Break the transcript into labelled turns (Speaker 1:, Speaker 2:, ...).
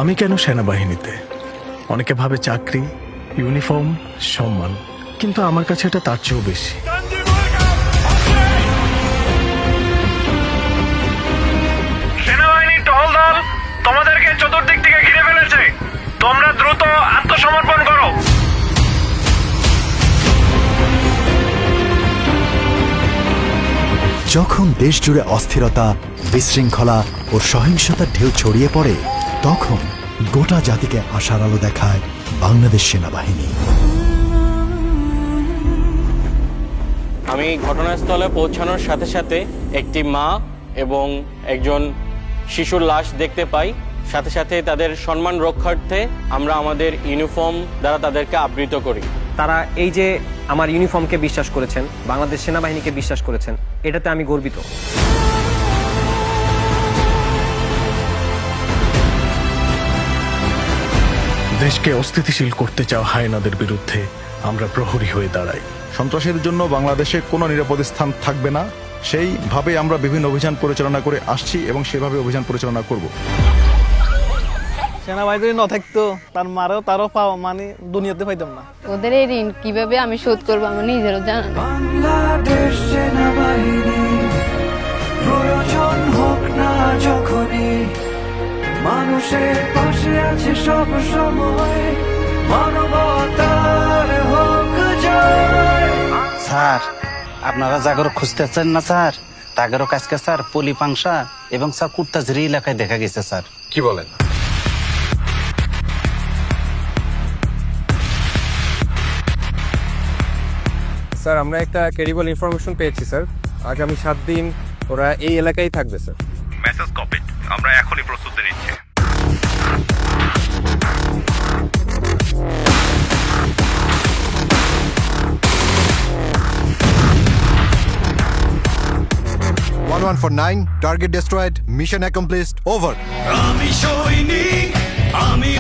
Speaker 1: আমি কেন সেনাবাহিনীতে? অনেকে ভাবে চাকরি, ইউনিফর্ম, সম্মান, কিন্তু আমার কাছে এটা তার চেয়েও বেশি।
Speaker 2: সেনাবাহিনীর টহল দল তোমাদেরকে চতুর্দিক থেকে ঘিরে ফেলেছে। তোমরা দ্রুত আত্মসমর্পণ করো।
Speaker 3: যখন দেশ জুড়ে অস্থিরতা, বিশৃঙ্খলা ও সহিংসতার ঢেউ ছড়িয়ে পড়ে, তখন গোটা জাতিকে আশার আলো দেখায় বাংলাদেশ সেনাবাহিনী।
Speaker 4: আমি ঘটনাস্থলে পৌঁছানোর সাথে সাথে একটি মা এবং একজন শিশুর লাশ দেখতে পাই। সাথে সাথে তাদের সম্মান রক্ষার্থে আমরা আমাদের ইউনিফর্ম দ্বারা তাদেরকে আবৃত করি।
Speaker 5: তারা এই যে আমার ইউনিফর্মকে বিশ্বাস করেছেন, বাংলাদেশ সেনাবাহিনীকে বিশ্বাস করেছেন, এটাতে আমি গর্বিত।
Speaker 1: দেশকে অস্থিতিশীল করতে চাওয়া হায়নাদের বিরুদ্ধে আমরা প্রহরী হয়ে দাঁড়াই।
Speaker 6: সন্ত্রাসীদের জন্য বাংলাদেশে কোনো নিরাপদ স্থান থাকবে না, সেইভাবে আমরা বিভিন্ন অভিযান পরিচালনা করে আসছি এবং সেভাবে অভিযান পরিচালনা করব।
Speaker 7: সেনাবাহিনী যদি না থাকতো তারও পাওয়া মানে দুনিয়াতে পাইতাম না।
Speaker 8: ওদের এই ঋণ কিভাবে আমি শোধ করবো আমার নিজেরও জানা নেই।
Speaker 9: বাংলাদেশ সেনাবাহিনী প্রয়োজন হোক না যখনই, মানুষের পাশে আছে সব সময়, মানবতার হোক জয়।
Speaker 10: স্যার, আপনারা জাগর খুঁজতেছেন না স্যার? তাগেরও কাজকে স্যার পলি পাংশা এবং স্যার কুর্তাঝুরি এলাকায় দেখা গেছে স্যার।
Speaker 2: কি বলেন?
Speaker 5: স্যার, আমরা একটা ক্রেডিবল ইনফরমেশন পেয়েছি স্যার। আগামী 7 দিন ওরা এই এলাকায় থাকবে স্যার।
Speaker 2: মেসেজ কপি, আমরা এখনই প্রস্তুতি নিচ্ছি।
Speaker 3: Target destroyed. Mission accomplished. Over.
Speaker 9: আমি সৈনিক, আমি